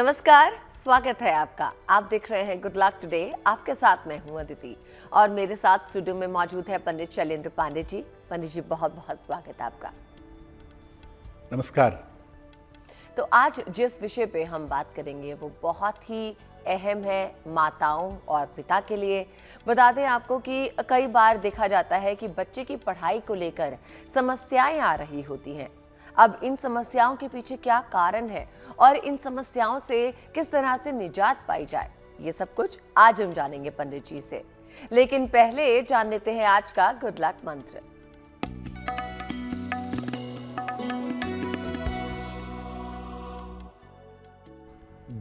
नमस्कार, स्वागत है आपका। आप देख रहे हैं गुड लक टुडे। आपके साथ मैं हूं अदिति और मेरे साथ स्टूडियो में मौजूद है पंडित शैलेंद्र पांडे जी। पंडित जी, बहुत बहुत स्वागत है आपका। नमस्कार। तो आज जिस विषय पे हम बात करेंगे वो बहुत ही अहम है माताओं और पिता के लिए। बता दें आपको कि कई बार देखा जाता है कि बच्चे की पढ़ाई को लेकर समस्याएं आ रही होती हैं। अब इन समस्याओं के पीछे क्या कारण है और इन समस्याओं से किस तरह से निजात पाई जाए, ये सब कुछ आज हम जानेंगे पंडित जी से। लेकिन पहले जान लेते हैं आज का गुड लक मंत्र।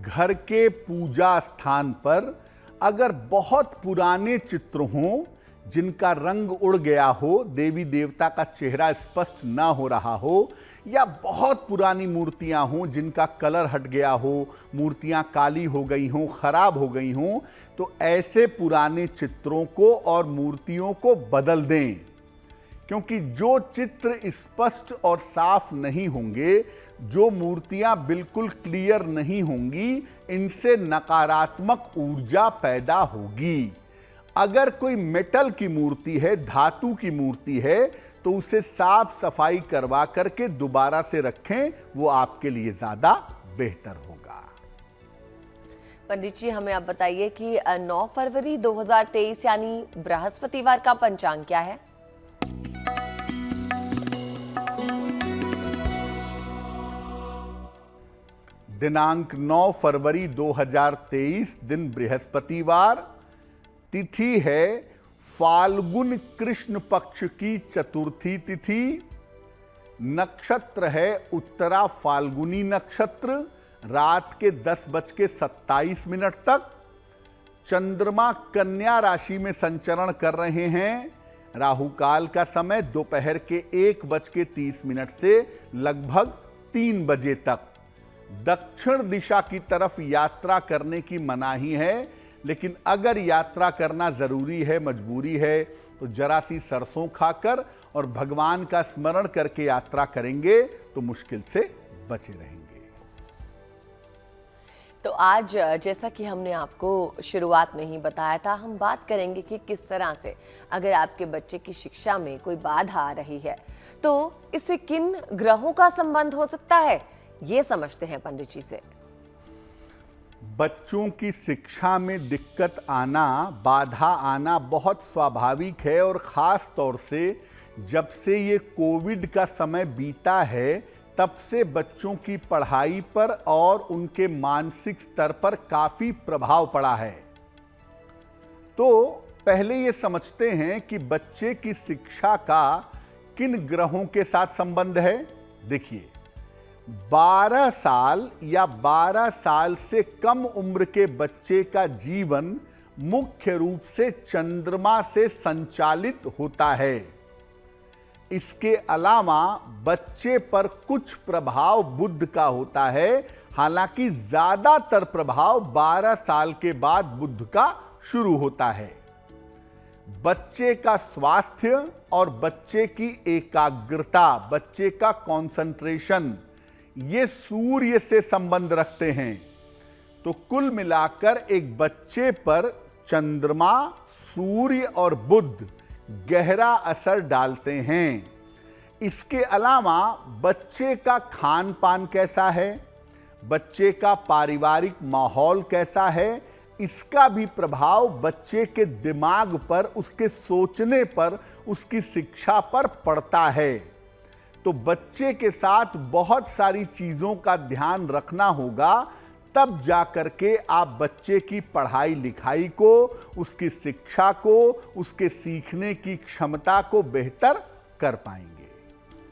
घर के पूजा स्थान पर अगर बहुत पुराने चित्र हों जिनका रंग उड़ गया हो, देवी देवता का चेहरा स्पष्ट ना हो रहा हो, या बहुत पुरानी मूर्तियां हों जिनका कलर हट गया हो, मूर्तियां काली हो गई हों, खराब हो गई हों, तो ऐसे पुराने चित्रों को और मूर्तियों को बदल दें। क्योंकि जो चित्र स्पष्ट और साफ नहीं होंगे, जो मूर्तियां बिल्कुल क्लियर नहीं होंगी, इनसे नकारात्मक ऊर्जा पैदा होगी। अगर कोई मेटल की मूर्ति है, धातु की मूर्ति है, तो उसे साफ सफाई करवा करके दोबारा से रखें, वो आपके लिए ज्यादा बेहतर होगा। पंडित जी, हमें आप बताइए कि 9 फरवरी 2023 यानी बृहस्पतिवार का पंचांग क्या है? दिनांक 9 फरवरी 2023, दिन बृहस्पतिवार, तिथि है फाल्गुन कृष्ण पक्ष की चतुर्थी तिथि, नक्षत्र है उत्तरा फाल्गुनी नक्षत्र, रात के 10:27 तक। चंद्रमा कन्या राशि में संचरण कर रहे हैं। राहु काल का समय दोपहर के 1:30 से लगभग 3 बजे तक। दक्षिण दिशा की तरफ यात्रा करने की मनाही है, लेकिन अगर यात्रा करना जरूरी है, मजबूरी है, तो जरा सी सरसों खाकर और भगवान का स्मरण करके यात्रा करेंगे तो मुश्किल से बचे रहेंगे। तो आज जैसा कि हमने आपको शुरुआत में ही बताया था, हम बात करेंगे कि किस तरह से अगर आपके बच्चे की शिक्षा में कोई बाधा आ रही है तो इससे किन ग्रहों का संबंध हो सकता है, ये समझते हैं पंडित जी से। बच्चों की शिक्षा में दिक्कत आना, बाधा आना बहुत स्वाभाविक है, और खास तौर से जब से ये कोविड का समय बीता है, तब से बच्चों की पढ़ाई पर और उनके मानसिक स्तर पर काफी प्रभाव पड़ा है। तो पहले ये समझते हैं कि बच्चे की शिक्षा का किन ग्रहों के साथ संबंध है। देखिए, 12 साल या 12 साल से कम उम्र के बच्चे का जीवन मुख्य रूप से चंद्रमा से संचालित होता है। इसके अलावा बच्चे पर कुछ प्रभाव बुध का होता है, हालांकि ज्यादातर प्रभाव 12 साल के बाद बुध का शुरू होता है। बच्चे का स्वास्थ्य और बच्चे की एकाग्रता, बच्चे का कंसंट्रेशन, ये सूर्य से संबंध रखते हैं। तो कुल मिलाकर एक बच्चे पर चंद्रमा, सूर्य और बुध गहरा असर डालते हैं। इसके अलावा बच्चे का खान पान कैसा है, बच्चे का पारिवारिक माहौल कैसा है, इसका भी प्रभाव बच्चे के दिमाग पर, उसके सोचने पर, उसकी शिक्षा पर पड़ता है। तो बच्चे के साथ बहुत सारी चीजों का ध्यान रखना होगा, तब जाकर के आप बच्चे की पढ़ाई लिखाई को, उसकी शिक्षा को, उसके सीखने की क्षमता को बेहतर कर पाएंगे।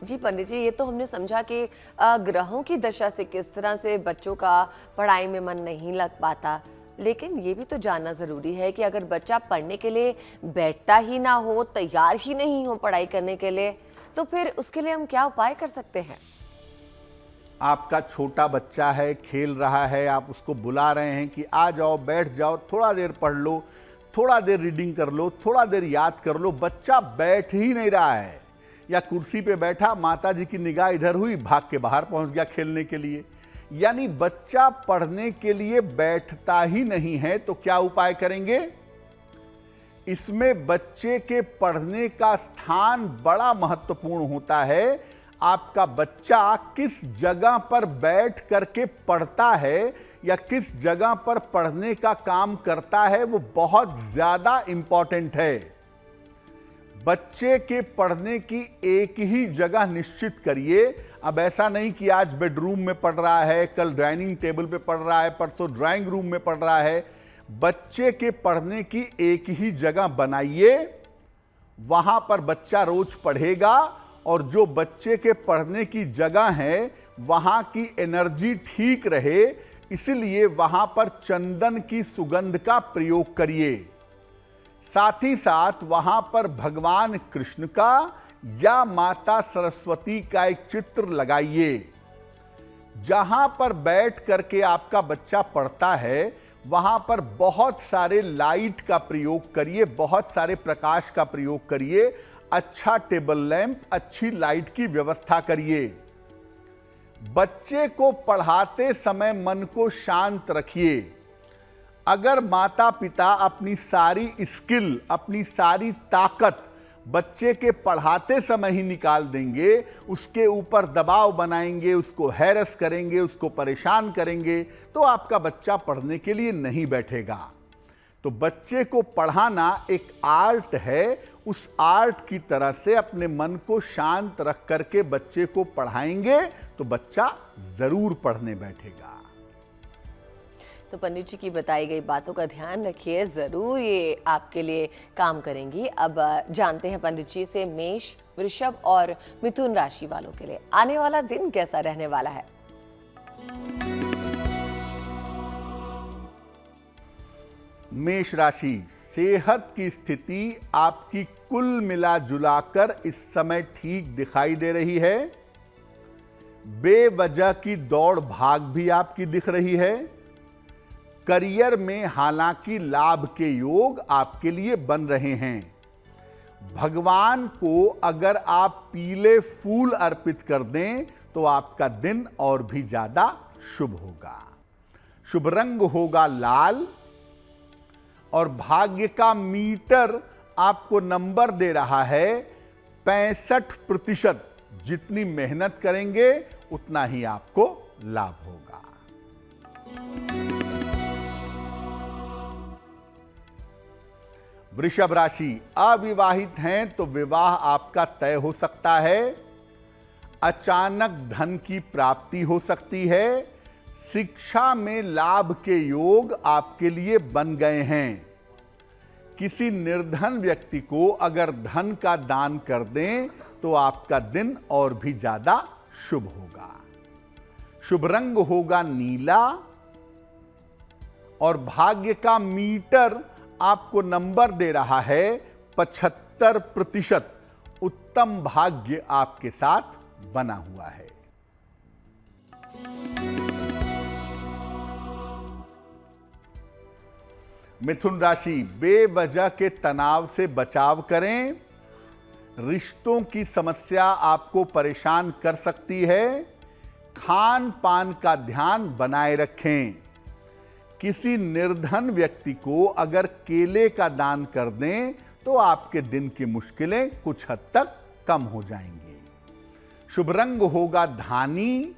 जी पंडित जी, ये तो हमने समझा कि ग्रहों की दशा से किस तरह से बच्चों का पढ़ाई में मन नहीं लग पाता, लेकिन ये भी तो जानना जरूरी है कि अगर बच्चा पढ़ने के लिए बैठता ही ना हो, तैयार ही नहीं हो पढ़ाई करने के लिए, तो फिर उसके लिए हम क्या उपाय कर सकते हैं? आपका छोटा बच्चा है, खेल रहा है, आप उसको बुला रहे हैं कि आ जाओ, बैठ जाओ, थोड़ा देर पढ़ लो, थोड़ा देर रीडिंग कर लो, थोड़ा देर याद कर लो। बच्चा बैठ ही नहीं रहा है, या कुर्सी पे बैठा, माता जी की निगाह इधर हुई, भाग के बाहर पहुंच गया खेलने के लिए, यानी बच्चा पढ़ने के लिए बैठता ही नहीं है, तो क्या उपाय करेंगे? इसमें बच्चे के पढ़ने का स्थान बड़ा महत्वपूर्ण होता है। आपका बच्चा किस जगह पर बैठ करके पढ़ता है या किस जगह पर पढ़ने का काम करता है, वो बहुत ज्यादा इंपॉर्टेंट है। बच्चे के पढ़ने की एक ही जगह निश्चित करिए। अब ऐसा नहीं कि आज बेडरूम में पढ़ रहा है, कल डाइनिंग टेबल पे पढ़ रहा है, परसों ड्राइंग रूम में पढ़ रहा है। बच्चे के पढ़ने की एक ही जगह बनाइए, वहां पर बच्चा रोज पढ़ेगा और जो बच्चे के पढ़ने की जगह है वहां की एनर्जी ठीक रहे, इसलिए वहां पर चंदन की सुगंध का प्रयोग करिए। साथ ही साथ वहां पर भगवान कृष्ण का या माता सरस्वती का एक चित्र लगाइए। जहां पर बैठ करके आपका बच्चा पढ़ता है वहां पर बहुत सारे लाइट का प्रयोग करिए, बहुत सारे प्रकाश का प्रयोग करिए। अच्छा टेबल लैंप, अच्छी लाइट की व्यवस्था करिए। बच्चे को पढ़ाते समय मन को शांत रखिए। अगर माता पिता अपनी सारी स्किल, अपनी सारी ताकत बच्चे के पढ़ाते समय ही निकाल देंगे, उसके ऊपर दबाव बनाएंगे, उसको हैरस करेंगे, उसको परेशान करेंगे, तो आपका बच्चा पढ़ने के लिए नहीं बैठेगा। तो बच्चे को पढ़ाना एक आर्ट है। उस आर्ट की तरह से अपने मन को शांत रख करके बच्चे को पढ़ाएंगे तो बच्चा जरूर पढ़ने बैठेगा। तो पंडित जी की बताई गई बातों का ध्यान रखिए, जरूर ये आपके लिए काम करेंगी। अब जानते हैं पंडित जी से मेष, वृषभ और मिथुन राशि वालों के लिए आने वाला दिन कैसा रहने वाला है। मेष राशि, सेहत की स्थिति आपकी कुल मिला जुलाकर इस समय ठीक दिखाई दे रही है। बेवजह की दौड़ भाग भी आपकी दिख रही है। करियर में हालांकि लाभ के योग आपके लिए बन रहे हैं। भगवान को अगर आप पीले फूल अर्पित कर दें तो आपका दिन और भी ज्यादा शुभ होगा। शुभ रंग होगा लाल और भाग्य का मीटर आपको नंबर दे रहा है 65%। जितनी मेहनत करेंगे उतना ही आपको लाभ होगा। वृषभ राशि, अविवाहित हैं तो विवाह आपका तय हो सकता है। अचानक धन की प्राप्ति हो सकती है। शिक्षा में लाभ के योग आपके लिए बन गए हैं। किसी निर्धन व्यक्ति को अगर धन का दान कर दें तो आपका दिन और भी ज्यादा शुभ होगा। शुभ रंग होगा नीला और भाग्य का मीटर आपको नंबर दे रहा है 75%। उत्तम भाग्य आपके साथ बना हुआ है। मिथुन राशि, बेवजह के तनाव से बचाव करें। रिश्तों की समस्या आपको परेशान कर सकती है। खान पान का ध्यान बनाए रखें। किसी निर्धन व्यक्ति को अगर केले का दान कर दें तो आपके दिन की मुश्किलें कुछ हद तक कम हो जाएंगी। शुभ रंग होगा धानी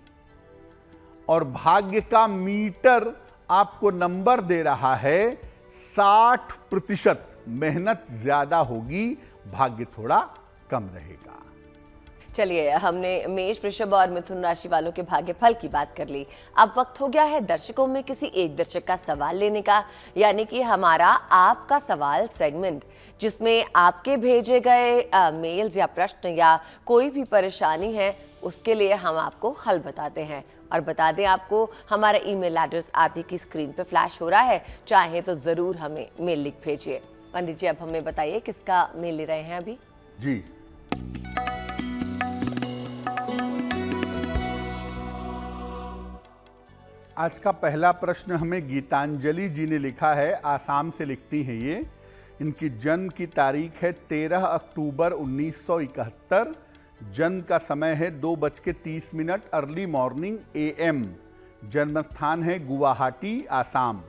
और भाग्य का मीटर आपको नंबर दे रहा है 60%। मेहनत ज्यादा होगी, भाग्य थोड़ा कम रहेगा। चलिए, हमने मेष, वृषभ और मिथुन राशि वालों के भाग्यफल की बात कर ली। अब वक्त हो गया है दर्शकों में किसी एक दर्शक का सवाल लेने का, यानी कि हमारा आपका सवाल सेगमेंट, जिसमें आपके भेजे गए मेल्स या प्रश्न या कोई भी परेशानी है उसके लिए हम आपको हल बताते हैं। और बता दें आपको, हमारा ईमेल एड्रेस आप ही की स्क्रीन पे फ्लैश हो रहा है, चाहे तो जरूर हमें मेल लिख भेजिए। पंडित जी, अब हमें बताइए किसका मेल ले रहे हैं अभी। जी, आज का पहला प्रश्न हमें गीतांजलि जी ने लिखा है। आसाम से लिखती हैं ये। इनकी जन्म की तारीख है 13 अक्टूबर 1971। जन्म का समय है 2:30 अर्ली मॉर्निंग AM। जन्म स्थान है गुवाहाटी, आसाम।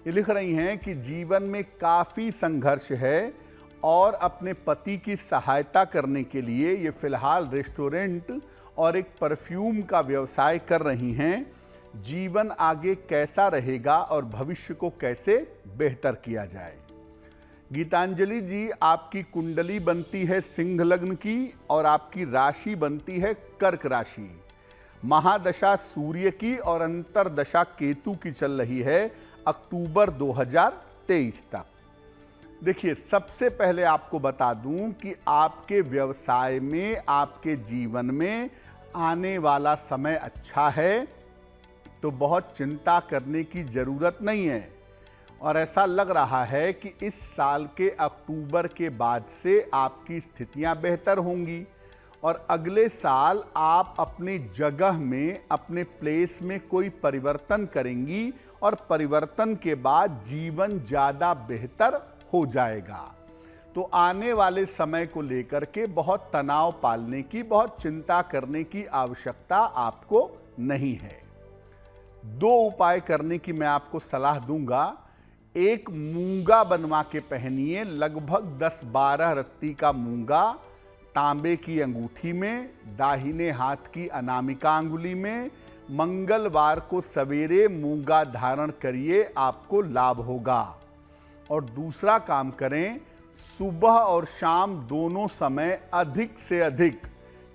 ये लिख रही हैं कि जीवन में काफ़ी संघर्ष है और अपने पति की सहायता करने के लिए ये फिलहाल रेस्टोरेंट और एक परफ्यूम का व्यवसाय कर रही हैं। जीवन आगे कैसा रहेगा और भविष्य को कैसे बेहतर किया जाए। गीतांजलि जी, आपकी कुंडली बनती है सिंह लग्न की और आपकी राशि बनती है कर्क राशि। महादशा सूर्य की और अंतरदशा केतु की चल रही है अक्टूबर 2023 तक। देखिए, सबसे पहले आपको बता दूं कि आपके व्यवसाय में, आपके जीवन में आने वाला समय अच्छा है, तो बहुत चिंता करने की जरूरत नहीं है। और ऐसा लग रहा है कि इस साल के अक्टूबर के बाद से आपकी स्थितियां बेहतर होंगी और अगले साल आप अपनी जगह में, अपने प्लेस में कोई परिवर्तन करेंगी और परिवर्तन के बाद जीवन ज़्यादा बेहतर हो जाएगा। तो आने वाले समय को लेकर के बहुत तनाव पालने की, बहुत चिंता करने की आवश्यकता आपको नहीं है। 2 उपाय करने की मैं आपको सलाह दूंगा। एक, मूंगा बनवा के पहनिए, लगभग 10-12 रत्ती का मूंगा तांबे की अंगूठी में, दाहिने हाथ की अनामिका अंगुली में। मंगलवार को सवेरे मूंगा धारण करिए, आपको लाभ होगा। और दूसरा काम करें, सुबह और शाम दोनों समय अधिक से अधिक,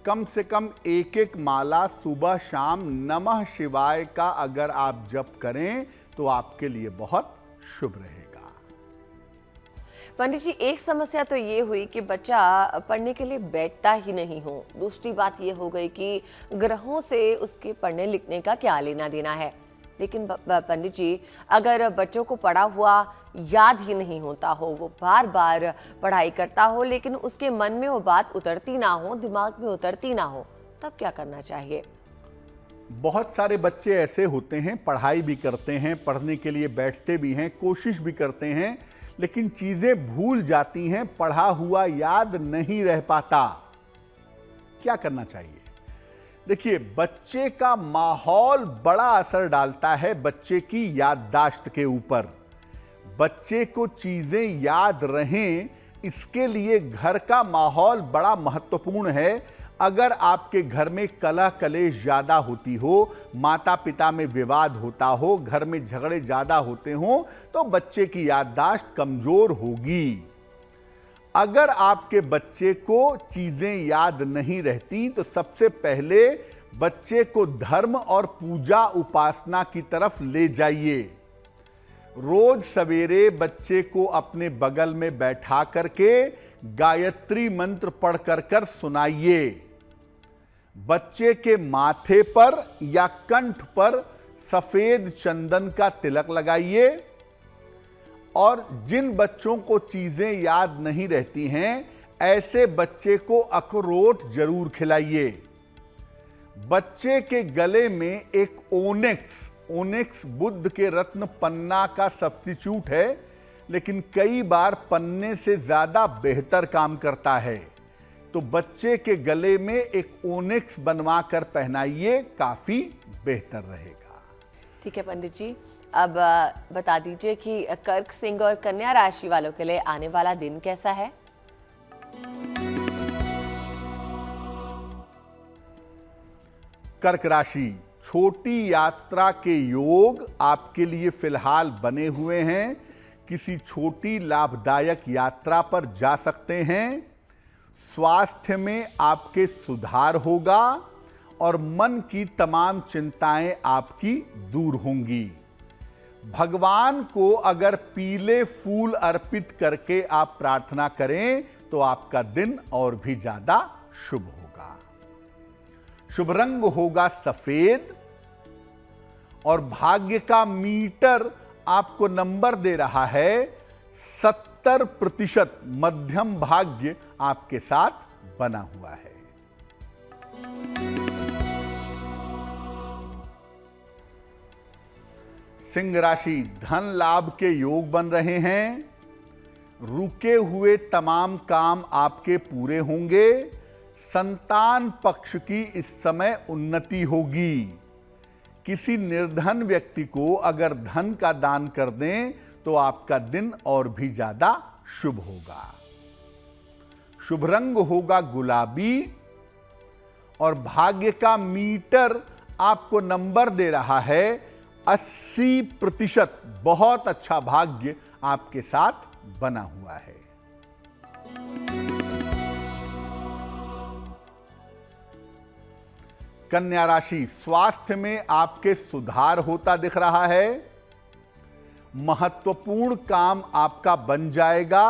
कम से कम 1-1 माला सुबह शाम नमः शिवाय का अगर आप जप करें तो आपके लिए बहुत शुभ रहेगा। पंडित जी, एक समस्या तो ये हुई कि बच्चा पढ़ने के लिए बैठता ही नहीं हो। दूसरी बात ये हो गई कि ग्रहों से उसके पढ़ने लिखने का क्या लेना देना है। लेकिन पंडित जी, अगर बच्चों को पढ़ा हुआ याद ही नहीं होता हो, वो बार बार पढ़ाई करता हो लेकिन उसके मन में वो बात उतरती ना हो, दिमाग में उतरती ना हो, तब क्या करना चाहिए? बहुत सारे बच्चे ऐसे होते हैं, पढ़ाई भी करते हैं, पढ़ने के लिए बैठते भी हैं, कोशिश भी करते हैं, लेकिन चीजें भूल जाती हैं, पढ़ा हुआ याद नहीं रह पाता। क्या करना चाहिए? देखिए, बच्चे का माहौल बड़ा असर डालता है बच्चे की याददाश्त के ऊपर। बच्चे को चीजें याद रहें, इसके लिए घर का माहौल बड़ा महत्वपूर्ण है। अगर आपके घर में कलह कलेश ज्यादा होती हो, माता पिता में विवाद होता हो, घर में झगड़े ज्यादा होते हो, तो बच्चे की याददाश्त कमजोर होगी। अगर आपके बच्चे को चीजें याद नहीं रहती तो सबसे पहले बच्चे को धर्म और पूजा उपासना की तरफ ले जाइए। रोज सवेरे बच्चे को अपने बगल में बैठा करके गायत्री मंत्र पढ़ कर सुनाइए। बच्चे के माथे पर या कंठ पर सफेद चंदन का तिलक लगाइए। और जिन बच्चों को चीजें याद नहीं रहती हैं, ऐसे बच्चे को अखरोट जरूर खिलाइए। बच्चे के गले में एक ओनिक्स बुद्ध के रत्न पन्ना का सब्स्टिट्यूट है, लेकिन कई बार पन्ने से ज्यादा बेहतर काम करता है। तो बच्चे के गले में एक ओनिक्स बनवा कर पहनाइए, काफी बेहतर रहेगा। ठीक है पंडित जी, अब बता दीजिए कि कर्क, सिंह और कन्या राशि वालों के लिए आने वाला दिन कैसा है? कर्क राशि, छोटी यात्रा के योग आपके लिए फिलहाल बने हुए हैं। किसी छोटी लाभदायक यात्रा पर जा सकते हैं। स्वास्थ्य में आपके सुधार होगा और मन की तमाम चिंताएं आपकी दूर होंगी। भगवान को अगर पीले फूल अर्पित करके आप प्रार्थना करें तो आपका दिन और भी ज्यादा शुभ होगा। शुभ रंग होगा सफेद और भाग्य का मीटर आपको नंबर दे रहा है 70%। मध्यम भाग्य आपके साथ बना हुआ है। सिंह राशि, धन लाभ के योग बन रहे हैं। रुके हुए तमाम काम आपके पूरे होंगे। संतान पक्ष की इस समय उन्नति होगी। किसी निर्धन व्यक्ति को अगर धन का दान कर दें तो आपका दिन और भी ज्यादा शुभ होगा। शुभ रंग होगा गुलाबी और भाग्य का मीटर आपको नंबर दे रहा है 80%। बहुत अच्छा भाग्य आपके साथ बना हुआ है। कन्या राशि, स्वास्थ्य में आपके सुधार होता दिख रहा है। महत्वपूर्ण काम आपका बन जाएगा।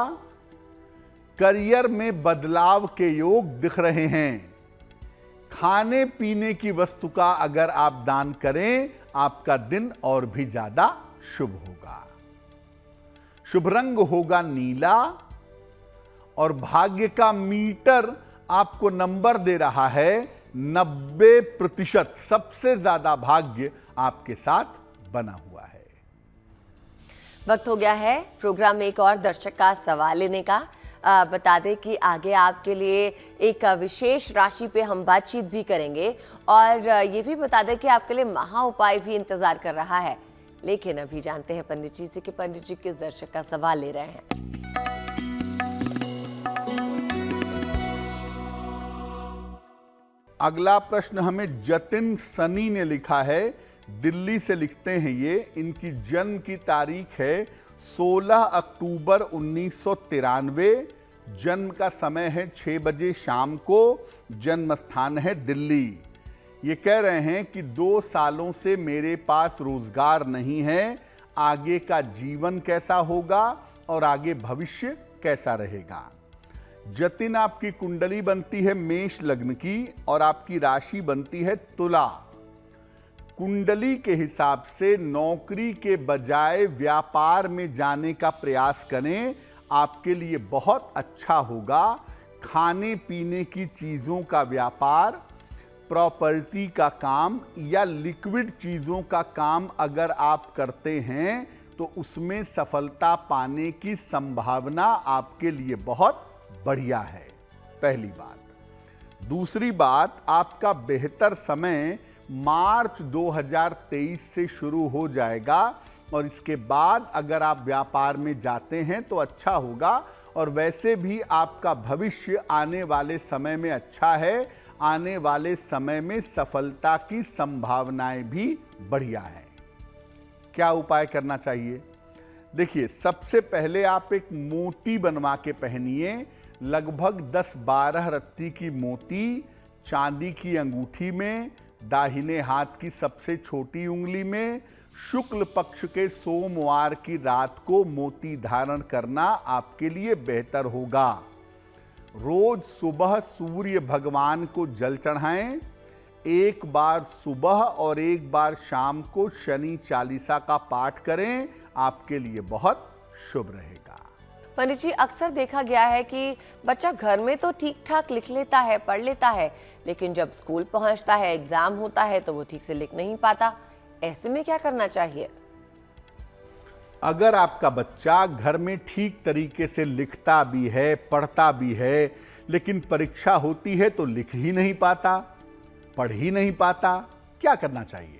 करियर में बदलाव के योग दिख रहे हैं। खाने पीने की वस्तु का अगर आप दान करें, आपका दिन और भी ज्यादा शुभ होगा। शुभ रंग होगा नीला और भाग्य का मीटर आपको नंबर दे रहा है 90%। सबसे ज्यादा भाग्य आपके साथ बना हुआ है। वक्त हो गया है प्रोग्राम में एक और दर्शक का सवाल लेने का। बता दें कि आगे आपके लिए एक विशेष राशि पे हम बातचीत भी करेंगे और ये भी बता दें कि आपके लिए महा उपाय भी इंतजार कर रहा है। लेकिन अभी जानते हैं पंडित जी से कि पंडित जी किस दर्शक का सवाल ले रहे हैं। अगला प्रश्न हमें जतिन सनी ने लिखा है। दिल्ली से लिखते हैं ये। इनकी जन्म की तारीख है 16 अक्टूबर 1993। जन्म का समय है 6 बजे शाम को। जन्म स्थान है दिल्ली। ये कह रहे हैं कि 2 सालों से मेरे पास रोजगार नहीं है। आगे का जीवन कैसा होगा और आगे भविष्य कैसा रहेगा। जतिन, आपकी कुंडली बनती है मेष लग्न की और आपकी राशि बनती है तुला। कुंडली के हिसाब से नौकरी के बजाय व्यापार में जाने का प्रयास करें, आपके लिए बहुत अच्छा होगा। खाने पीने की चीजों का व्यापार, प्रॉपर्टी का काम या लिक्विड चीजों का काम अगर आप करते हैं तो उसमें सफलता पाने की संभावना आपके लिए बहुत बढ़िया है। पहली बात। दूसरी बात, आपका बेहतर समय मार्च 2023 से शुरू हो जाएगा और इसके बाद अगर आप व्यापार में जाते हैं तो अच्छा होगा। और वैसे भी आपका भविष्य आने वाले समय में अच्छा है। आने वाले समय में सफलता की संभावनाएं भी बढ़िया है। क्या उपाय करना चाहिए? देखिए, सबसे पहले आप एक मोती बनवा के पहनिए। लगभग 10-12 रत्ती की मोती चांदी की अंगूठी में, दाहिने हाथ की सबसे छोटी उंगली में। शुक्ल पक्ष के सोमवार की रात को मोती धारण करना आपके लिए बेहतर होगा। रोज सुबह सूर्य भगवान को जल चढ़ाएं। एक बार सुबह और एक बार शाम को शनि चालीसा का पाठ करें, आपके लिए बहुत शुभ रहेगा। पंडित जी, अक्सर देखा गया है कि बच्चा घर में तो ठीक ठाक लिख लेता है, पढ़ लेता है, लेकिन जब स्कूल पहुंचता है, एग्जाम होता है तो वो ठीक से लिख नहीं पाता। ऐसे में क्या करना चाहिए? अगर आपका बच्चा घर में ठीक तरीके से लिखता भी है, पढ़ता भी है, लेकिन परीक्षा होती है तो लिख ही नहीं पाता, पढ़ ही नहीं पाता, क्या करना चाहिए?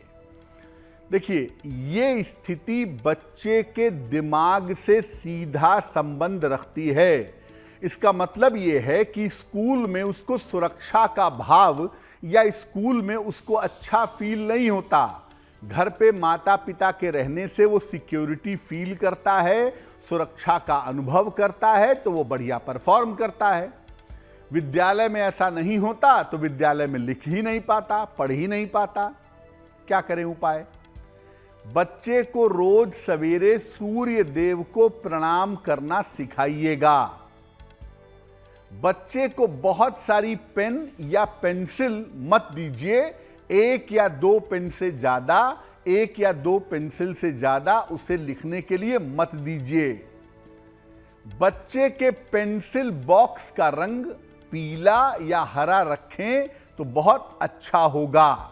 देखिए, ये स्थिति बच्चे के दिमाग से सीधा संबंध रखती है। इसका मतलब ये है कि स्कूल में उसको सुरक्षा का भाव या स्कूल में उसको अच्छा फील नहीं होता। घर पे माता पिता के रहने से वो सिक्योरिटी फील करता है, सुरक्षा का अनुभव करता है, तो वो बढ़िया परफॉर्म करता है। विद्यालय में ऐसा नहीं होता तो विद्यालय में लिख ही नहीं पाता, पढ़ ही नहीं पाता। क्या करें उपाय? बच्चे को रोज सवेरे सूर्य देव को प्रणाम करना सिखाइएगा। बच्चे को बहुत सारी पेन या पेंसिल मत दीजिए। 1 या 2 पेन से ज्यादा, 1 या 2 पेंसिल से ज्यादा उसे लिखने के लिए मत दीजिए। बच्चे के पेंसिल बॉक्स का रंग पीला या हरा रखें तो बहुत अच्छा होगा।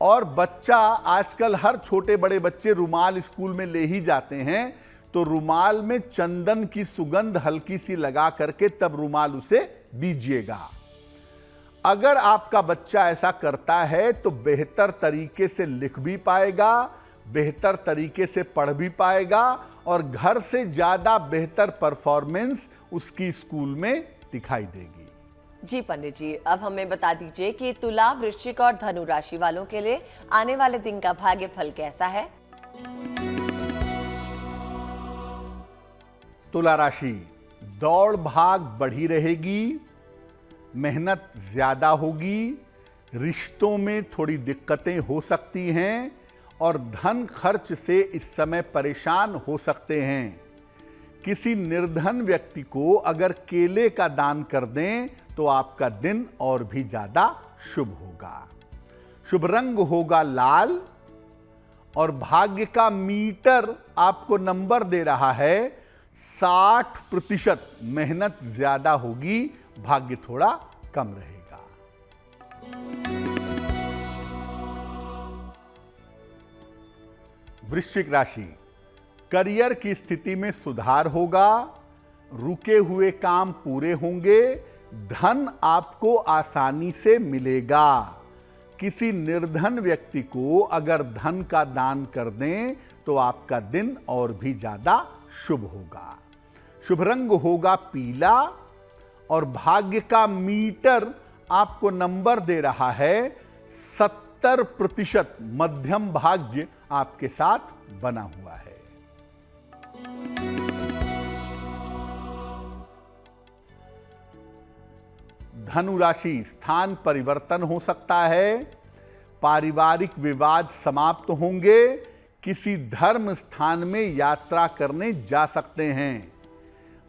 और बच्चा, आजकल हर छोटे बड़े बच्चे रुमाल स्कूल में ले ही जाते हैं, तो रुमाल में चंदन की सुगंध हल्की सी लगा करके तब रुमाल उसे दीजिएगा। अगर आपका बच्चा ऐसा करता है तो बेहतर तरीके से लिख भी पाएगा, बेहतर तरीके से पढ़ भी पाएगा और घर से ज्यादा बेहतर परफॉर्मेंस उसकी स्कूल में दिखाई देगी। जी पंडित जी, अब हमें बता दीजिए कि तुला, वृश्चिक और धनु राशि वालों के लिए आने वाले दिन का भाग्य फल कैसा है। तुला राशि, दौड़ भाग बढ़ी रहेगी, मेहनत ज्यादा होगी, रिश्तों में थोड़ी दिक्कतें हो सकती हैं और धन खर्च से इस समय परेशान हो सकते हैं। किसी निर्धन व्यक्ति को अगर केले का दान कर दें तो आपका दिन और भी ज्यादा शुभ होगा। शुभ रंग होगा लाल और भाग्य का मीटर आपको नंबर दे रहा है 60%। मेहनत ज्यादा होगी, भाग्य थोड़ा कम रहेगा। वृश्चिक राशि, करियर की स्थिति में सुधार होगा, रुके हुए काम पूरे होंगे, धन आपको आसानी से मिलेगा। किसी निर्धन व्यक्ति को अगर धन का दान कर दें तो आपका दिन और भी ज्यादा शुभ होगा। शुभ रंग होगा पीला और भाग्य का मीटर आपको नंबर दे रहा है 70%। मध्यम भाग्य आपके साथ बना हुआ है। धनु राशि, स्थान परिवर्तन हो सकता है, पारिवारिक विवाद समाप्त होंगे, किसी धर्म स्थान में यात्रा करने जा सकते हैं।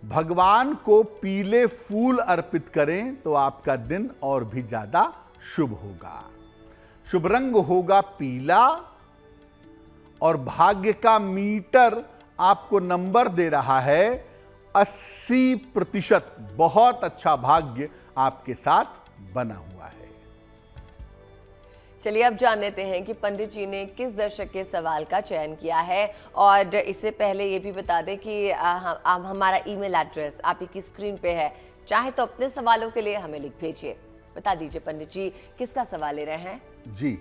भगवान को पीले फूल अर्पित करें तो आपका दिन और भी ज्यादा शुभ होगा। शुभ रंग होगा पीला और भाग्य का मीटर आपको नंबर दे रहा है 80%। बहुत अच्छा भाग्य आपके साथ बना हुआ है। चलिए अब जान लेते हैं कि पंडित जी ने किस दर्शक के सवाल का चयन किया है। और इससे पहले ये भी बता दें कि हमारा ईमेल एड्रेस आपकी स्क्रीन पे है, चाहे तो अपने सवालों के लिए हमें लिख भेजिए। बता दीजिए पंडित जी, किसका सवाल ले रहे हैं? जी,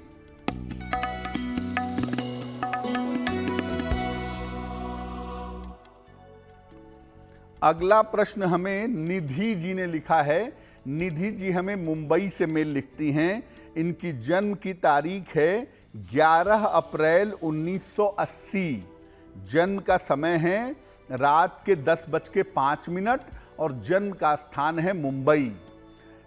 अगला प्रश्न हमें निधि जी ने लिखा है। निधि जी हमें मुंबई से मेल लिखती हैं। इनकी जन्म की तारीख है 11 अप्रैल 1980। जन्म का समय है रात के 10:05 और जन्म का स्थान है मुंबई।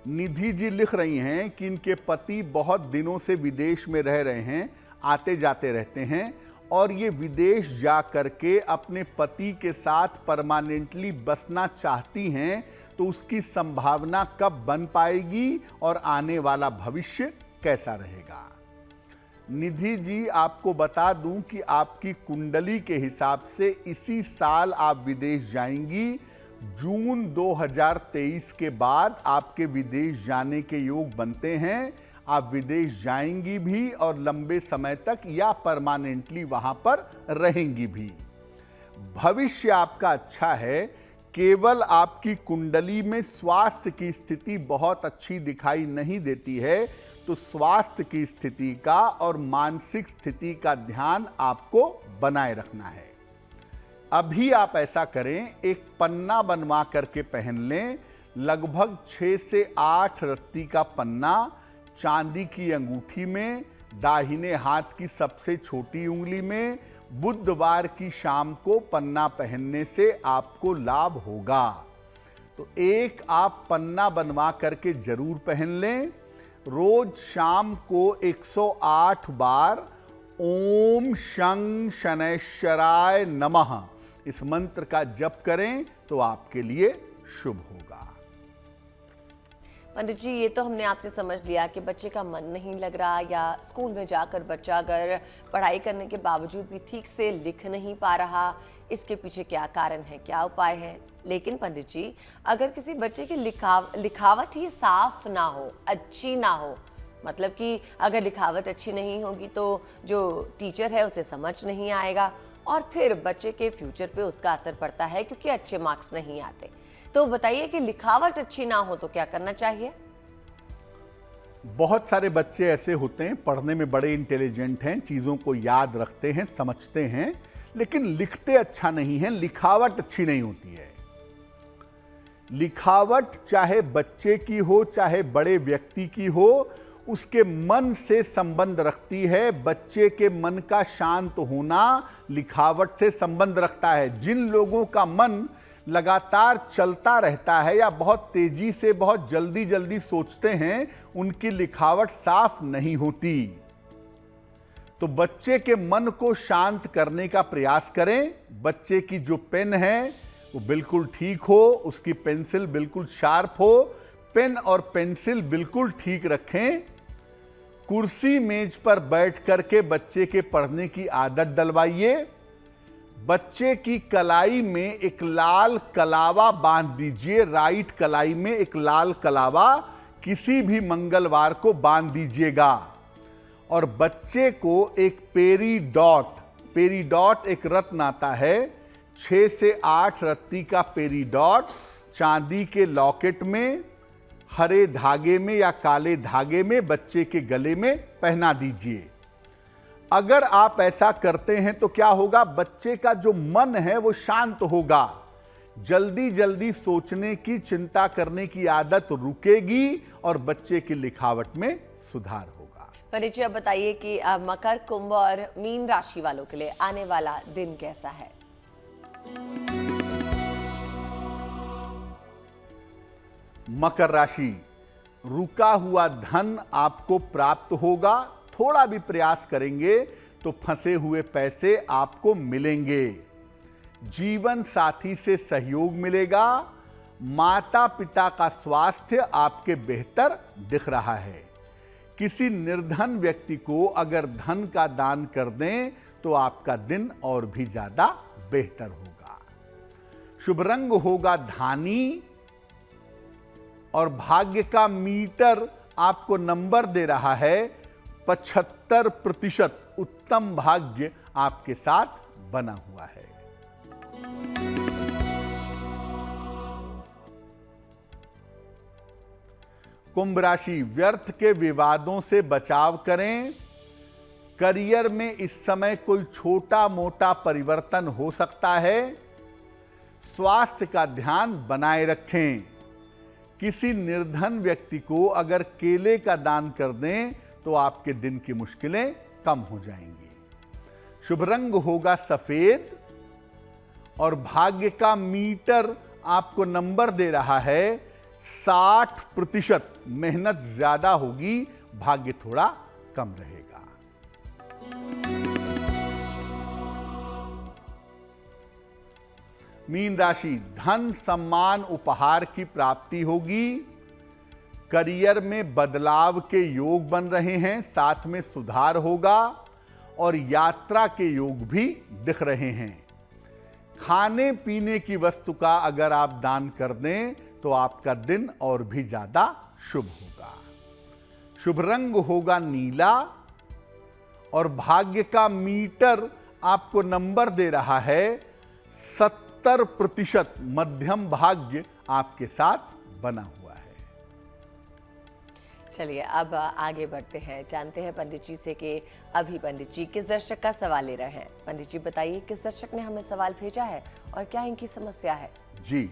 निधि जी लिख रही हैं कि इनके पति बहुत दिनों से विदेश में रह रहे हैं, आते जाते रहते हैं और ये विदेश जा करके अपने पति के साथ परमानेंटली बसना चाहती हैं, तो उसकी संभावना कब बन पाएगी और आने वाला भविष्य कैसा रहेगा? निधि जी, आपको बता दूं कि आपकी कुंडली के हिसाब से इसी साल आप विदेश जाएंगी। जून 2023 के बाद आपके विदेश जाने के योग बनते हैं। आप विदेश जाएंगी भी और लंबे समय तक या परमानेंटली वहां पर रहेंगी भी। भविष्य आपका अच्छा है, केवल आपकी कुंडली में स्वास्थ्य की स्थिति बहुत अच्छी दिखाई नहीं देती है, तो स्वास्थ्य की स्थिति का और मानसिक स्थिति का ध्यान आपको बनाए रखना है। अभी आप ऐसा करें, एक पन्ना बनवा करके पहन लें, लगभग 6 से 8 रत्ती का पन्ना, चांदी की अंगूठी में, दाहिने हाथ की सबसे छोटी उंगली में। बुधवार की शाम को पन्ना पहनने से आपको लाभ होगा। तो एक आप पन्ना बनवा करके जरूर पहन लें। रोज शाम को 108 बार ओम शं शनैश्चराय नमः इस मंत्र का जप करें तो आपके लिए शुभ होगा। पंडित जी, ये तो हमने आपसे समझ लिया कि बच्चे का मन नहीं लग रहा या स्कूल में जाकर बच्चा अगर पढ़ाई करने के बावजूद भी ठीक से लिख नहीं पा रहा, इसके पीछे क्या कारण है, क्या उपाय है। लेकिन पंडित जी, अगर किसी बच्चे की लिखावट ही साफ ना हो, अच्छी ना हो, मतलब कि अगर लिखावट अच्छी नहीं होगी तो जो टीचर है उसे समझ नहीं आएगा और फिर बच्चे के फ्यूचर पे उसका असर पड़ता है क्योंकि अच्छे मार्क्स नहीं आते। तो बताइए कि लिखावट अच्छी ना हो तो क्या करना चाहिए? बहुत सारे बच्चे ऐसे होते हैं, पढ़ने में बड़े इंटेलिजेंट हैं, चीज़ों को याद रखते हैं, समझते हैं, लेकिन लिखते अच्छा नहीं है, लिखावट अच्छी नहीं होती है। लिखावट चाहे बच्चे की हो चाहे बड़े व्यक्ति की हो, उसके मन से संबंध रखती है। बच्चे के मन का शांत होना लिखावट से संबंध रखता है। जिन लोगों का मन लगातार चलता रहता है या बहुत तेजी से बहुत जल्दी जल्दी सोचते हैं, उनकी लिखावट साफ नहीं होती। तो बच्चे के मन को शांत करने का प्रयास करें। बच्चे की जो पेन है वो बिल्कुल ठीक हो, उसकी पेंसिल बिल्कुल शार्प हो, पेन और पेंसिल बिल्कुल ठीक रखें। कुर्सी मेज पर बैठ करके बच्चे के पढ़ने की आदत डलवाइए। बच्चे की कलाई में एक लाल कलावा बांध दीजिए, राइट कलाई में एक लाल कलावा किसी भी मंगलवार को बांध दीजिएगा। और बच्चे को एक पेरीडॉट एक रत्न आता है, 6 से 8 रत्ती का पेरीडॉट चांदी के लॉकेट में, हरे धागे में या काले धागे में बच्चे के गले में पहना दीजिए। अगर आप ऐसा करते हैं तो क्या होगा, बच्चे का जो मन है वो शांत होगा, जल्दी जल्दी सोचने की, चिंता करने की आदत रुकेगी और बच्चे की लिखावट में सुधार होगा। पंडित जी, अब बताइए कि मकर, कुंभ और मीन राशि वालों के लिए आने वाला दिन कैसा है? मकर राशि, रुका हुआ धन आपको प्राप्त होगा। थोड़ा भी प्रयास करेंगे तो फंसे हुए पैसे आपको मिलेंगे। जीवन साथी से सहयोग मिलेगा। माता पिता का स्वास्थ्य आपके बेहतर दिख रहा है। किसी निर्धन व्यक्ति को अगर धन का दान कर दें तो आपका दिन और भी ज्यादा बेहतर होगा। शुभ रंग होगा धानी और भाग्य का मीटर आपको नंबर दे रहा है 75%। उत्तम भाग्य आपके साथ बना हुआ है। कुंभ राशि, व्यर्थ के विवादों से बचाव करें। करियर में इस समय कोई छोटा मोटा परिवर्तन हो सकता है। स्वास्थ्य का ध्यान बनाए रखें। किसी निर्धन व्यक्ति को अगर केले का दान कर दें तो आपके दिन की मुश्किलें कम हो जाएंगी। शुभ रंग होगा सफेद और भाग्य का मीटर आपको नंबर दे रहा है 60%। मेहनत ज्यादा होगी, भाग्य थोड़ा कम रहेगा। मीन राशि, धन सम्मान उपहार की प्राप्ति होगी। करियर में बदलाव के योग बन रहे हैं, साथ में सुधार होगा और यात्रा के योग भी दिख रहे हैं। खाने पीने की वस्तु का अगर आप दान कर दें तो आपका दिन और भी ज्यादा शुभ होगा। शुभ रंग होगा नीला और भाग्य का मीटर आपको नंबर दे रहा है 70%। मध्यम भाग्य आपके साथ बना हुआ है। चलिए अब आगे बढ़ते हैं, जानते हैं पंडित जी से कि अभी पंडित जी किस दर्शक का सवाल ले रहे हैं। पंडित जी बताइए, किस दर्शक ने हमें सवाल भेजा है और क्या इनकी समस्या है? जी,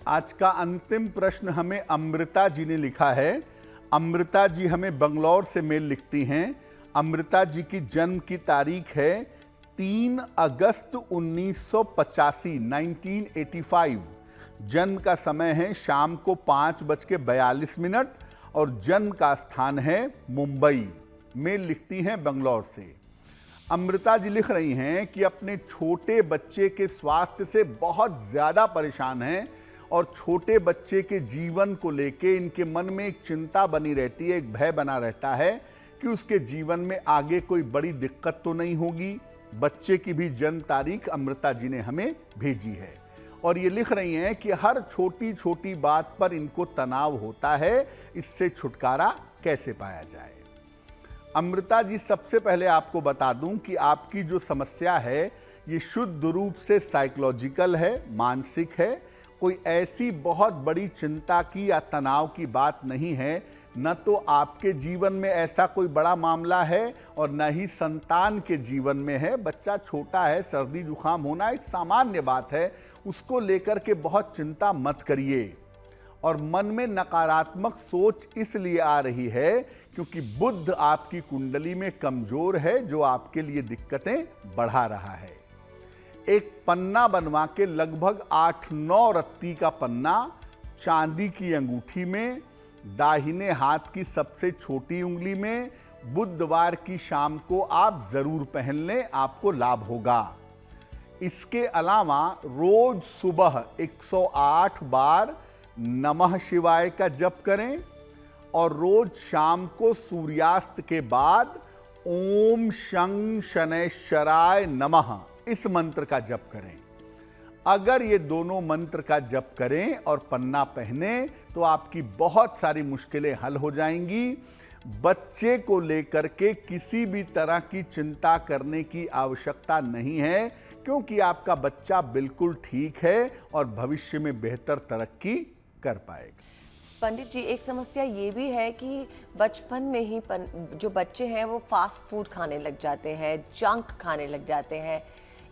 आज का अंतिम प्रश्न हमें अमृता जी ने लिखा है। अमृता जी हमें बंगलौर से मेल लिखती हैं। अमृता जी की जन्म की तारीख है 3 अगस्त 1985, 1985। जन्म का समय है शाम को 5:42 और जन्म का स्थान है मुंबई। मेल लिखती हैं बंगलौर से। अमृता जी लिख रही हैं कि अपने छोटे बच्चे के स्वास्थ्य से बहुत ज़्यादा परेशान हैं और छोटे बच्चे के जीवन को लेके इनके मन में एक चिंता बनी रहती है, एक भय बना रहता है कि उसके जीवन में आगे कोई बड़ी दिक्कत तो नहीं होगी। बच्चे की भी जन्म तारीख अमृता जी ने हमें भेजी है और ये लिख रही हैं कि हर छोटी छोटी बात पर इनको तनाव होता है, इससे छुटकारा कैसे पाया जाए। अमृता जी, सबसे पहले आपको बता दूं कि आपकी जो समस्या है ये शुद्ध रूप से साइकोलॉजिकल है, मानसिक है। कोई ऐसी बहुत बड़ी चिंता की या तनाव की बात नहीं है। न तो आपके जीवन में ऐसा कोई बड़ा मामला है और न ही संतान के जीवन में है। बच्चा छोटा है, सर्दी जुकाम होना एक सामान्य बात है, उसको लेकर के बहुत चिंता मत करिए। और मन में नकारात्मक सोच इसलिए आ रही है क्योंकि बुध आपकी कुंडली में कमजोर है, जो आपके लिए दिक्कतें बढ़ा रहा है। एक पन्ना बनवा के लगभग 8-9 रत्ती का पन्ना चांदी की अंगूठी में, दाहिने हाथ की सबसे छोटी उंगली में बुधवार की शाम को आप जरूर पहन लें, आपको लाभ होगा। इसके अलावा रोज सुबह 108 बार नमः शिवाय का जप करें और रोज शाम को सूर्यास्त के बाद ओम शं शनैश्चराय नमः इस मंत्र का जप करें। अगर ये दोनों मंत्र का जप करें और पन्ना पहने तो आपकी बहुत सारी मुश्किलें हल हो जाएंगी। बच्चे को लेकर के किसी भी तरह की चिंता करने की आवश्यकता नहीं है, क्योंकि आपका बच्चा बिल्कुल ठीक है और भविष्य में बेहतर तरक्की कर पाएगा। पंडित जी, एक समस्या ये भी है कि बचपन में ही जो बच्चे हैं वो फास्ट फूड खाने लग जाते हैं, जंक खाने लग जाते हैं।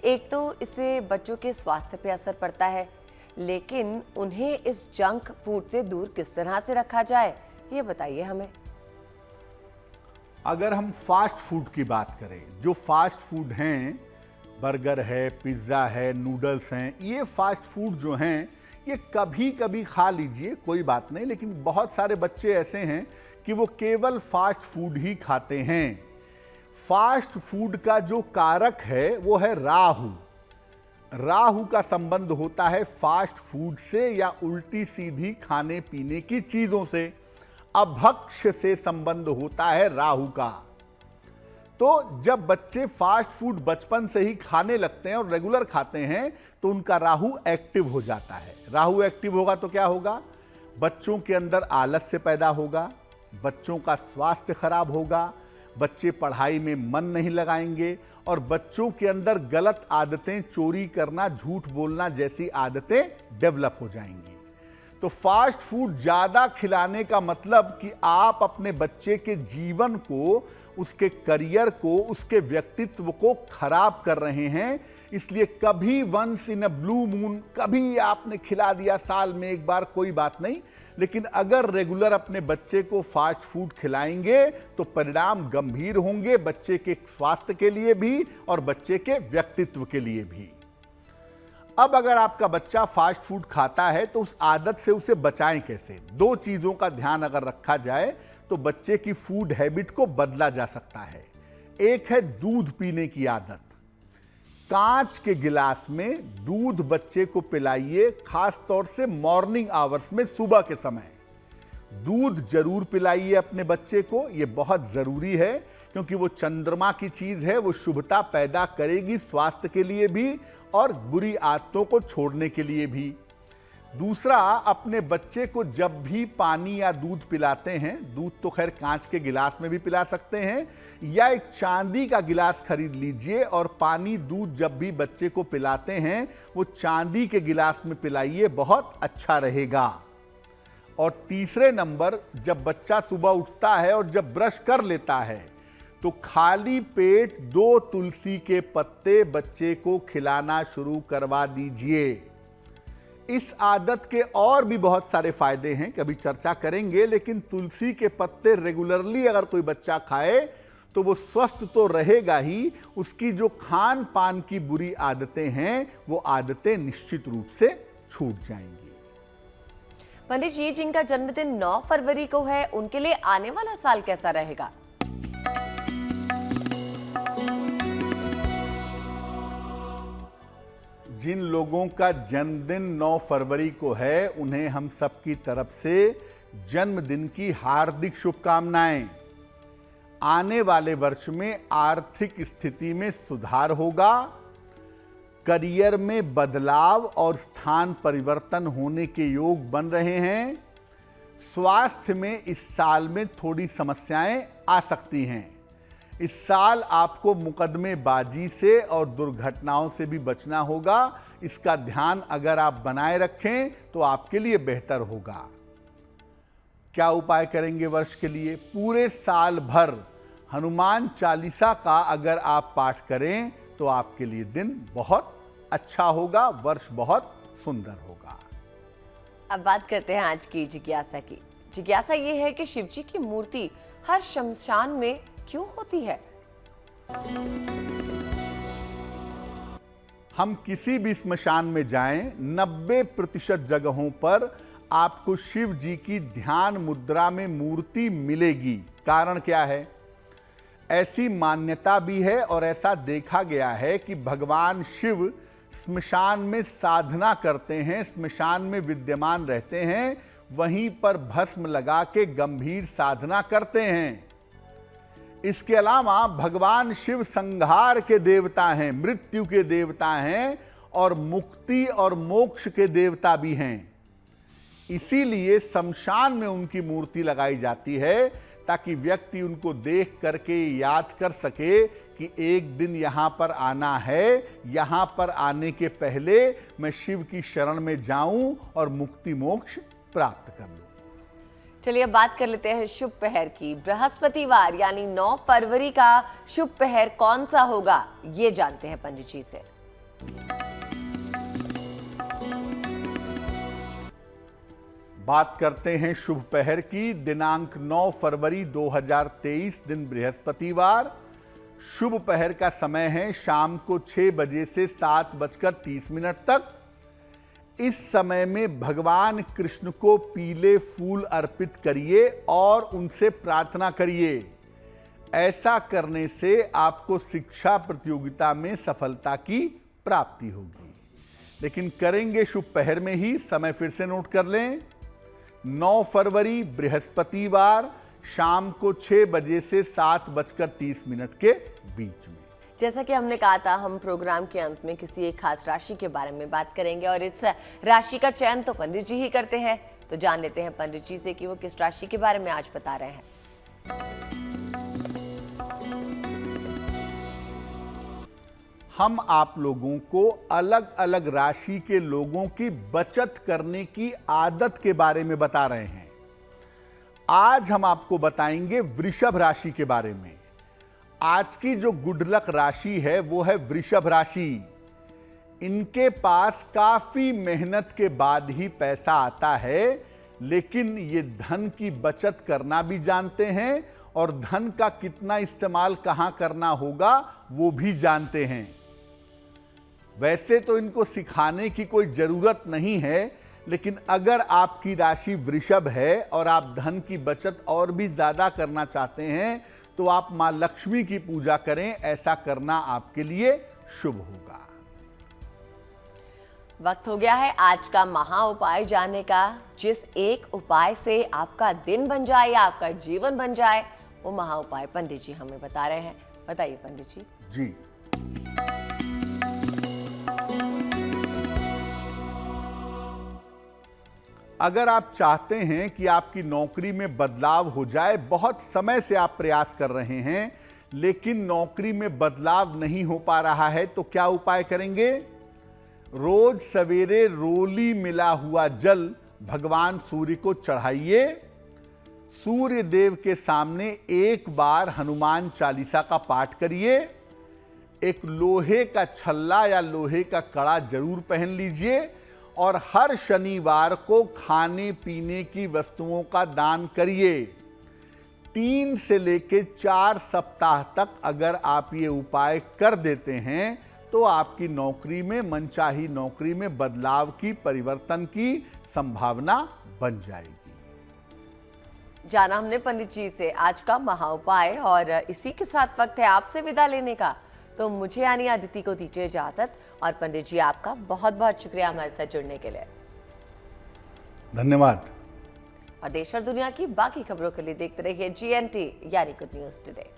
एक तो इससे बच्चों के स्वास्थ्य पे असर पड़ता है, लेकिन उन्हें इस जंक फूड से दूर किस तरह से रखा जाए, ये बताइए हमें। अगर हम फास्ट फूड की बात करें, जो फास्ट फूड हैं, बर्गर है, पिज्ज़ा है, नूडल्स हैं, ये फास्ट फूड जो हैं ये कभी कभी खा लीजिए, कोई बात नहीं। लेकिन बहुत सारे बच्चे ऐसे हैं कि वो केवल फास्ट फूड ही खाते हैं। फास्ट फूड का जो कारक है वो है राहु। राहु का संबंध होता है फास्ट फूड से या उल्टी सीधी खाने पीने की चीजों से। अभक्ष्य से संबंध होता है राहु का। तो जब बच्चे फास्ट फूड बचपन से ही खाने लगते हैं और रेगुलर खाते हैं तो उनका राहु एक्टिव हो जाता है। राहु एक्टिव होगा तो क्या होगा? बच्चों के अंदर आलस्य पैदा होगा, बच्चों का स्वास्थ्य खराब होगा, बच्चे पढ़ाई में मन नहीं लगाएंगे और बच्चों के अंदर गलत आदतें, चोरी करना, झूठ बोलना जैसी आदतें डेवलप हो जाएंगी। तो फास्ट फूड ज़्यादा खिलाने का मतलब कि आप अपने बच्चे के जीवन को, उसके करियर को, उसके व्यक्तित्व को खराब कर रहे हैं। इसलिए कभी once in a blue moon कभी आपने खिला दिया, साल में एक बार, कोई बात नहीं। लेकिन अगर रेगुलर अपने बच्चे को फास्ट फूड खिलाएंगे तो परिणाम गंभीर होंगे, बच्चे के स्वास्थ्य के लिए भी और बच्चे के व्यक्तित्व के लिए भी। अब अगर आपका बच्चा फास्ट फूड खाता है तो उस आदत से उसे बचाएं कैसे? दो चीजों का ध्यान अगर रखा जाए तो बच्चे की फूड हैबिट को बदला जा सकता है। एक है दूध पीने की आदत। कांच के गिलास में दूध बच्चे को पिलाइए, खास तौर से मॉर्निंग आवर्स में, सुबह के समय दूध जरूर पिलाइए अपने बच्चे को। यह बहुत जरूरी है क्योंकि वो चंद्रमा की चीज है, वो शुभता पैदा करेगी स्वास्थ्य के लिए भी और बुरी आदतों को छोड़ने के लिए भी। दूसरा, अपने बच्चे को जब भी पानी या दूध पिलाते हैं, दूध तो खैर कांच के गिलास में भी पिला सकते हैं या एक चांदी का गिलास खरीद लीजिए और पानी दूध जब भी बच्चे को पिलाते हैं वो चांदी के गिलास में पिलाइए, बहुत अच्छा रहेगा। और तीसरे नंबर, जब बच्चा सुबह उठता है और जब ब्रश कर लेता है तो खाली पेट 2 तुलसी के पत्ते बच्चे को खिलाना शुरू करवा दीजिए। इस आदत के और भी बहुत सारे फायदे हैं, कभी चर्चा करेंगे, लेकिन तुलसी के पत्ते रेगुलरली अगर कोई बच्चा खाए तो वो स्वस्थ तो रहेगा ही, उसकी जो खान पान की बुरी आदतें हैं वो आदतें निश्चित रूप से छूट जाएंगी। पंडित जी, जिनका जन्मदिन 9 फरवरी को है, उनके लिए आने वाला साल कैसा रहेगा? जिन लोगों का जन्मदिन 9 फरवरी को है उन्हें हम सबकी तरफ से जन्मदिन की हार्दिक शुभकामनाएं। आने वाले वर्ष में आर्थिक स्थिति में सुधार होगा, करियर में बदलाव और स्थान परिवर्तन होने के योग बन रहे हैं। स्वास्थ्य में इस साल में थोड़ी समस्याएं आ सकती हैं। इस साल आपको मुकदमेबाजी से और दुर्घटनाओं से भी बचना होगा। इसका ध्यान अगर आप बनाए रखें तो आपके लिए बेहतर होगा। क्या उपाय करेंगे वर्ष के लिए? पूरे साल भर हनुमान चालीसा का अगर आप पाठ करें तो आपके लिए दिन बहुत अच्छा होगा, वर्ष बहुत सुंदर होगा। अब बात करते हैं आज की जिज्ञासा की। जिज्ञासा ये है कि शिव जी की मूर्ति हर शमशान में क्यों होती है? हम किसी भी स्मशान में जाएं, 90% जगहों पर आपको शिव जी की ध्यान मुद्रा में मूर्ति मिलेगी। कारण क्या है? ऐसी मान्यता भी है और ऐसा देखा गया है कि भगवान शिव स्मशान में साधना करते हैं, स्मशान में विद्यमान रहते हैं, वहीं पर भस्म लगा के गंभीर साधना करते हैं। इसके अलावा भगवान शिव संहार के देवता हैं, मृत्यु के देवता हैं और मुक्ति और मोक्ष के देवता भी हैं। इसीलिए शमशान में उनकी मूर्ति लगाई जाती है ताकि व्यक्ति उनको देख करके याद कर सके कि एक दिन यहाँ पर आना है, यहाँ पर आने के पहले मैं शिव की शरण में जाऊं और मुक्ति मोक्ष प्राप्त कर लूं। चलिए अब बात कर लेते हैं शुभ पहर की। बृहस्पतिवार यानी 9 फरवरी का शुभ पहर कौन सा होगा, ये जानते हैं पंडित जी से। बात करते हैं शुभ पहर की। दिनांक 9 फरवरी 2023 दिन बृहस्पतिवार। शुभ पहर का समय है शाम को 6 बजे से 7:30 तक। इस समय में भगवान कृष्ण को पीले फूल अर्पित करिए और उनसे प्रार्थना करिए। ऐसा करने से आपको शिक्षा प्रतियोगिता में सफलता की प्राप्ति होगी। लेकिन करेंगे शुभ पहर में ही। समय फिर से नोट कर लें, 9 फरवरी बृहस्पतिवार शाम को 6 बजे से 7:30 के बीच में। जैसा कि हमने कहा था, हम प्रोग्राम के अंत में किसी एक खास राशि के बारे में बात करेंगे और इस राशि का चयन तो पंडित जी ही करते हैं। तो जान लेते हैं पंडित जी से कि वो किस राशि के बारे में आज बता रहे हैं। हम आप लोगों को अलग अलग राशि के लोगों की बचत करने की आदत के बारे में बता रहे हैं। आज हम आपको बताएंगे वृषभ राशि के बारे में। आज की जो गुड लक राशि है वो है वृषभ राशि। इनके पास काफी मेहनत के बाद ही पैसा आता है, लेकिन ये धन की बचत करना भी जानते हैं और धन का कितना इस्तेमाल कहां करना होगा वो भी जानते हैं। वैसे तो इनको सिखाने की कोई जरूरत नहीं है, लेकिन अगर आपकी राशि वृषभ है और आप धन की बचत और भी ज्यादा करना चाहते हैं तो आप मां लक्ष्मी की पूजा करें। ऐसा करना आपके लिए शुभ होगा। वक्त हो गया है आज का महा उपाय जानने का। जिस एक उपाय से आपका दिन बन जाए या आपका जीवन बन जाए, वो महा उपाय पंडित जी हमें बता रहे हैं। बताइए पंडित जी। जी, अगर आप चाहते हैं कि आपकी नौकरी में बदलाव हो जाए, बहुत समय से आप प्रयास कर रहे हैं लेकिन नौकरी में बदलाव नहीं हो पा रहा है, तो क्या उपाय करेंगे? रोज सवेरे रोली मिला हुआ जल भगवान सूर्य को चढ़ाइए। सूर्य देव के सामने एक बार हनुमान चालीसा का पाठ करिए। एक लोहे का छल्ला या लोहे का कड़ा जरूर पहन लीजिए और हर शनिवार को खाने पीने की वस्तुओं का दान करिए। 3 से लेकर 4 सप्ताह तक अगर आप ये उपाय कर देते हैं तो आपकी नौकरी में, मनचाही नौकरी में बदलाव की, परिवर्तन की संभावना बन जाएगी। जाना हमने पंडित जी से आज का महा उपाय और इसी के साथ वक्त है आपसे विदा लेने का। तो मुझे यानी अदिति को दीजिए इजाजत और पंडित जी आपका बहुत बहुत शुक्रिया हमारे साथ जुड़ने के लिए। धन्यवाद। और देश और दुनिया की बाकी खबरों के लिए देखते रहिए GNT यानी गुड न्यूज टुडे।